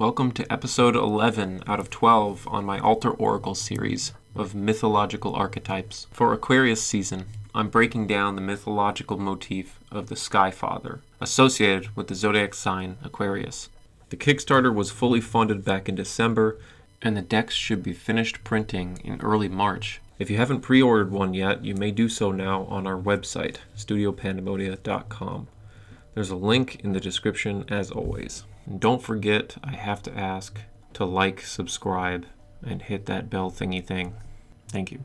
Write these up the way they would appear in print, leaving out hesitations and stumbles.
Welcome to episode 11 out of 12 on my Altar Oracle series of mythological archetypes. For Aquarius season, I'm breaking down the mythological motif of the Sky Father, associated with the zodiac sign Aquarius. The Kickstarter was fully funded back in December, and the decks should be finished printing in early March. If you haven't pre-ordered one yet, you may do so now on our website, studiopandemonia.com. There's a link in the description as always. And don't forget, I have to ask to like, subscribe, and hit that bell thingy thing. Thank you.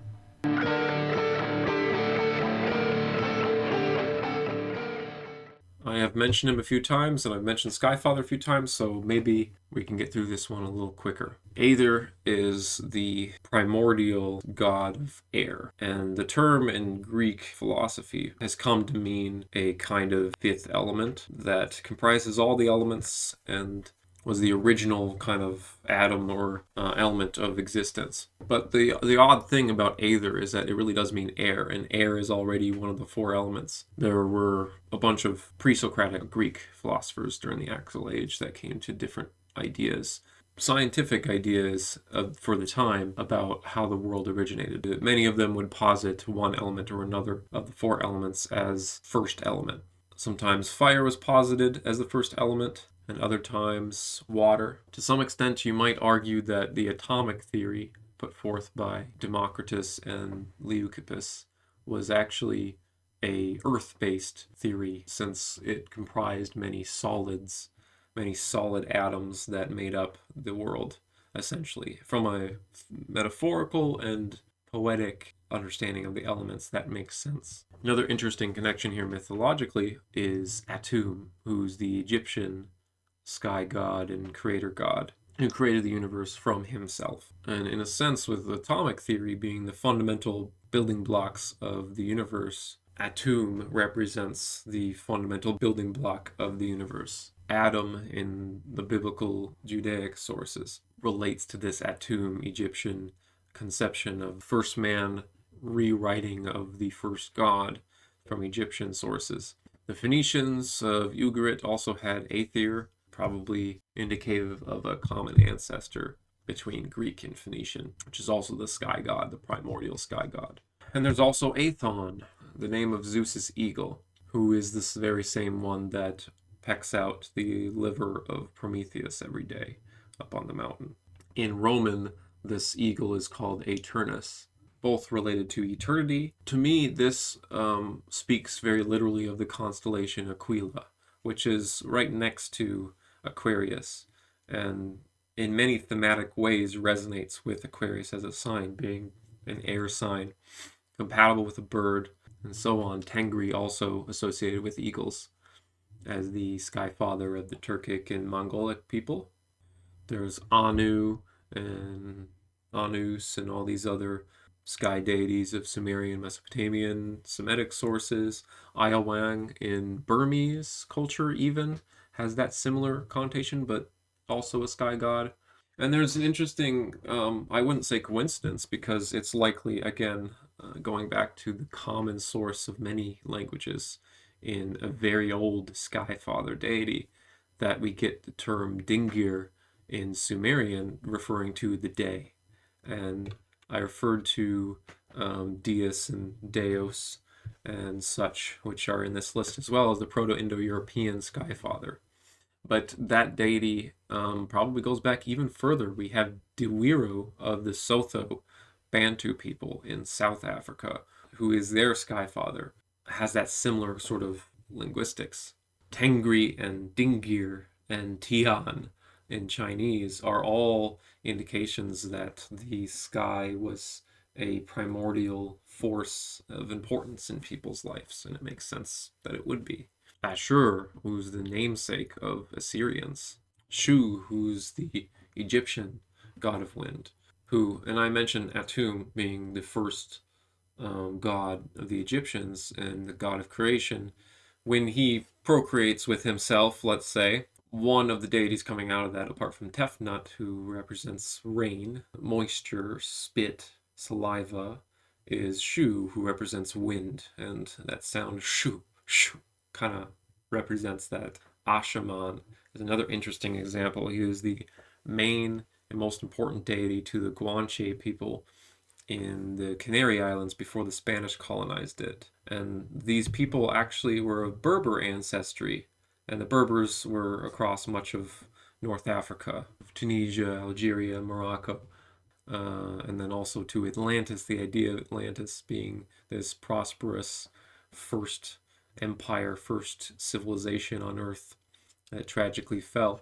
I have mentioned him a few times, and I've mentioned Skyfather a few times, so maybe we can get through this one a little quicker. Aether is the primordial god of air, and the term in Greek philosophy has come to mean a kind of fifth element that comprises all the elements and was the original kind of atom or element of existence. But the odd thing about Aether is that it really does mean air, and air is already one of the four elements. There were a bunch of pre-Socratic Greek philosophers during the Axial Age that came to different ideas, scientific ideas for the time about how the world originated. Many of them would posit one element or another of the four elements as first element. Sometimes fire was posited as the first element, and other times water. To some extent, you might argue that the atomic theory put forth by Democritus and Leucippus was actually a earth-based theory, since it comprised many solid atoms that made up the world, essentially. From a metaphorical and poetic understanding of the elements, that makes sense. Another interesting connection here mythologically is Atum, who's the Egyptian sky god and creator god who created the universe from himself. And in a sense, with atomic theory being the fundamental building blocks of the universe, Atum represents the fundamental building block of the universe. Adam, in the biblical Judaic sources, relates to this Atum Egyptian conception of first man rewriting of the first god from Egyptian sources. The Phoenicians of Ugarit also had Aether, probably indicative of a common ancestor between Greek and Phoenician, which is also the sky god, the primordial sky god. And there's also Aethon, the name of Zeus's eagle, who is this very same one that pecks out the liver of Prometheus every day up on the mountain. In Roman, this eagle is called Aeternus, both related to eternity. To me, this speaks very literally of the constellation Aquila, which is right next to Aquarius, and in many thematic ways resonates with Aquarius as a sign, being an air sign, compatible with a bird, and so on. Tengri also associated with eagles as the sky father of the Turkic and Mongolic people. There's Anu and Anus and all these other sky deities of Sumerian, Mesopotamian, Semitic sources. Iowang in Burmese culture even has that similar connotation, but also a sky god. And there's an interesting, I wouldn't say coincidence, because it's likely, again, going back to the common source of many languages in a very old sky father deity, that we get the term Dingir in Sumerian referring to the day. And I referred to Deus and Deus and such, which are in this list as well as the Proto-Indo-European sky father. But that deity probably goes back even further. We have Diwiru of the Sotho Bantu people in South Africa, who is their sky father, has that similar sort of linguistics. Tengri and Dingir and Tian in Chinese are all indications that the sky was a primordial force of importance in people's lives, and it makes sense that it would be. Ashur, who's the namesake of Assyrians. Shu, who's the Egyptian god of wind. And I mentioned Atum being the first god of the Egyptians and the god of creation. When he procreates with himself, let's say, one of the deities coming out of that, apart from Tefnut, who represents rain, moisture, spit, saliva, is Shu, who represents wind, and that sound shu, shu, kind of represents that. Ashaman is another interesting example. He is the main and most important deity to the Guanche people in the Canary Islands before the Spanish colonized it. And these people actually were of Berber ancestry, and the Berbers were across much of North Africa, Tunisia, Algeria, Morocco, and then also to Atlantis, the idea of Atlantis being this prosperous first empire, first civilization on Earth that tragically fell,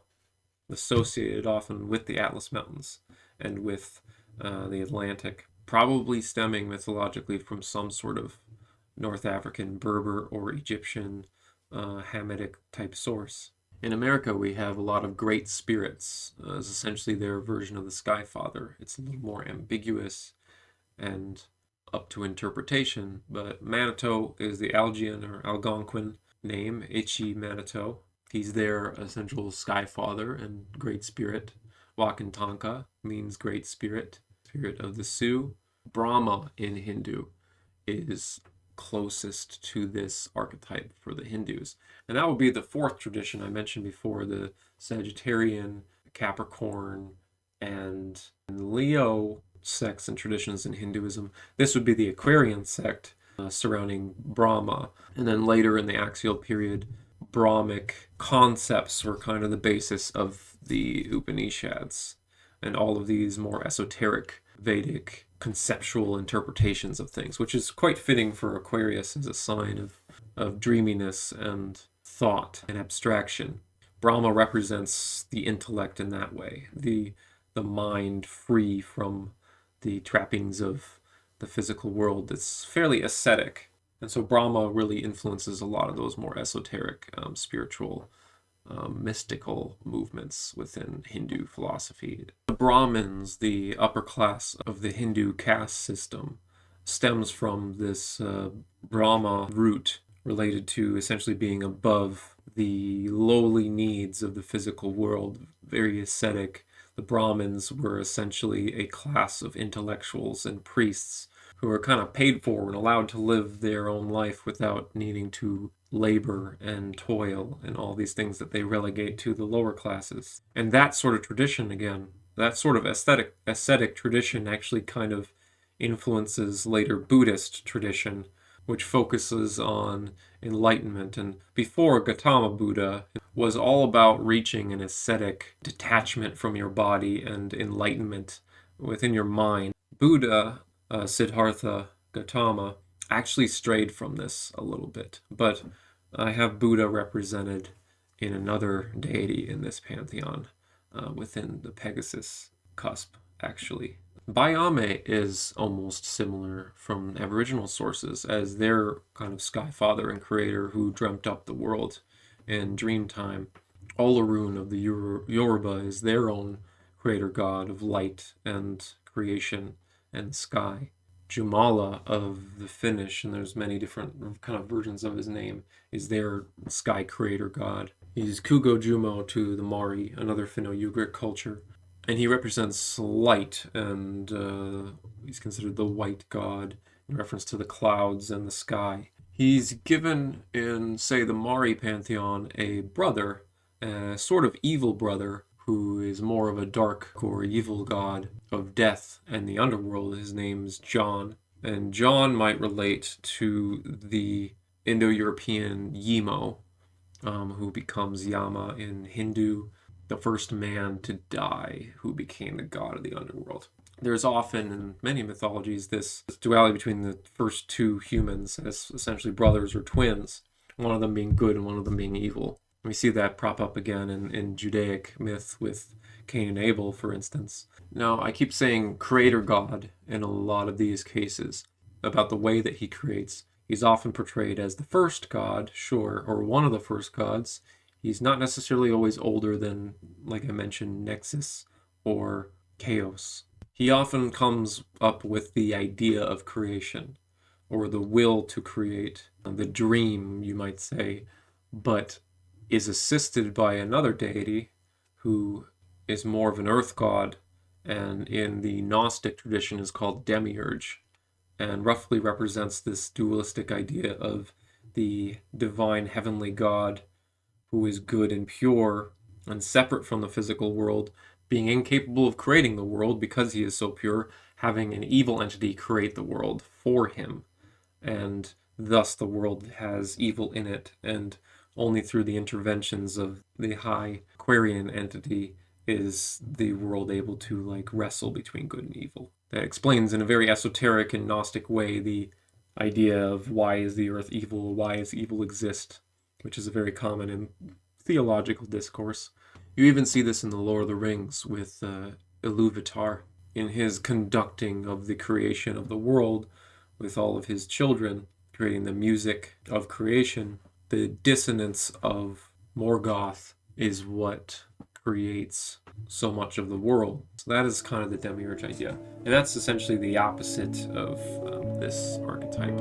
associated often with the Atlas Mountains and with the Atlantic, probably stemming mythologically from some sort of North African, Berber, or Egyptian Hamitic type source. In America, we have a lot of great spirits as essentially their version of the Sky Father. It's a little more ambiguous and up to interpretation, but Manitou is the Algian or Algonquin name, Ichi Manitou. He's their essential Sky Father and Great Spirit. Wakantanka means Great Spirit, Spirit of the Sioux. Brahma in Hindu is closest to this archetype for the Hindus. And that would be the fourth tradition I mentioned before, the Sagittarian, Capricorn, and Leo sects and traditions in Hinduism. This would be the Aquarian sect surrounding Brahma. And then later in the axial period, Brahmic concepts were kind of the basis of the Upanishads and all of these more esoteric Vedic conceptual interpretations of things, which is quite fitting for Aquarius as a sign of dreaminess and thought and abstraction. Brahma represents the intellect in that way, the mind free from the trappings of the physical world that's fairly ascetic. And so Brahma really influences a lot of those more esoteric, spiritual, mystical movements within Hindu philosophy. The Brahmins, the upper class of the Hindu caste system, stems from this Brahma root related to essentially being above the lowly needs of the physical world, very ascetic. The Brahmins were essentially a class of intellectuals and priests who were kind of paid for and allowed to live their own life without needing to labor and toil and all these things that they relegate to the lower classes. And that sort of tradition, again, that sort of ascetic tradition actually kind of influences later Buddhist tradition, which focuses on enlightenment. And before, Gautama Buddha was all about reaching an ascetic detachment from your body and enlightenment within your mind. Buddha, Siddhartha Gautama, actually strayed from this a little bit, but I have Buddha represented in another deity in this pantheon within the Pegasus cusp, actually. Baiame is almost similar from Aboriginal sources as their kind of sky father and creator who dreamt up the world in dream time. Olorun of the Yoruba is their own creator god of light and creation and sky. Jumala of the Finnish, and there's many different kind of versions of his name, is their sky creator god. He's Kugo Jumo to the Mari, another Finno-Ugric culture, and he represents light, and he's considered the white god in reference to the clouds and the sky. He's given in, say, the Mari pantheon a brother, a sort of evil brother, who is more of a dark or evil god of death and the underworld. His name's John. And John might relate to the Indo-European Yimo, who becomes Yama in Hindu, the first man to die, who became the god of the underworld. There's often, in many mythologies, this duality between the first two humans as essentially brothers or twins, one of them being good and one of them being evil. We see that prop up again in Judaic myth with Cain and Abel, for instance. Now, I keep saying creator god in a lot of these cases about the way that he creates. He's often portrayed as the first god, sure, or one of the first gods. He's not necessarily always older than, like I mentioned, Nexus or Chaos. He often comes up with the idea of creation, or the will to create, the dream, you might say, but is assisted by another deity who is more of an earth god, and in the Gnostic tradition is called Demiurge, and roughly represents this dualistic idea of the divine heavenly god who is good and pure and separate from the physical world, being incapable of creating the world because he is so pure, having an evil entity create the world for him. And thus the world has evil in it, and only through the interventions of the high Aquarian entity is the world able to like wrestle between good and evil. That explains in a very esoteric and Gnostic way the idea of why is the earth evil, why does evil exist, which is a very common in theological discourse. You even see this in the Lord of the Rings with Iluvatar in his conducting of the creation of the world with all of his children, creating the music of creation. The dissonance of Morgoth is what creates so much of the world. So that is kind of the demiurge idea. And that's essentially the opposite of this archetype.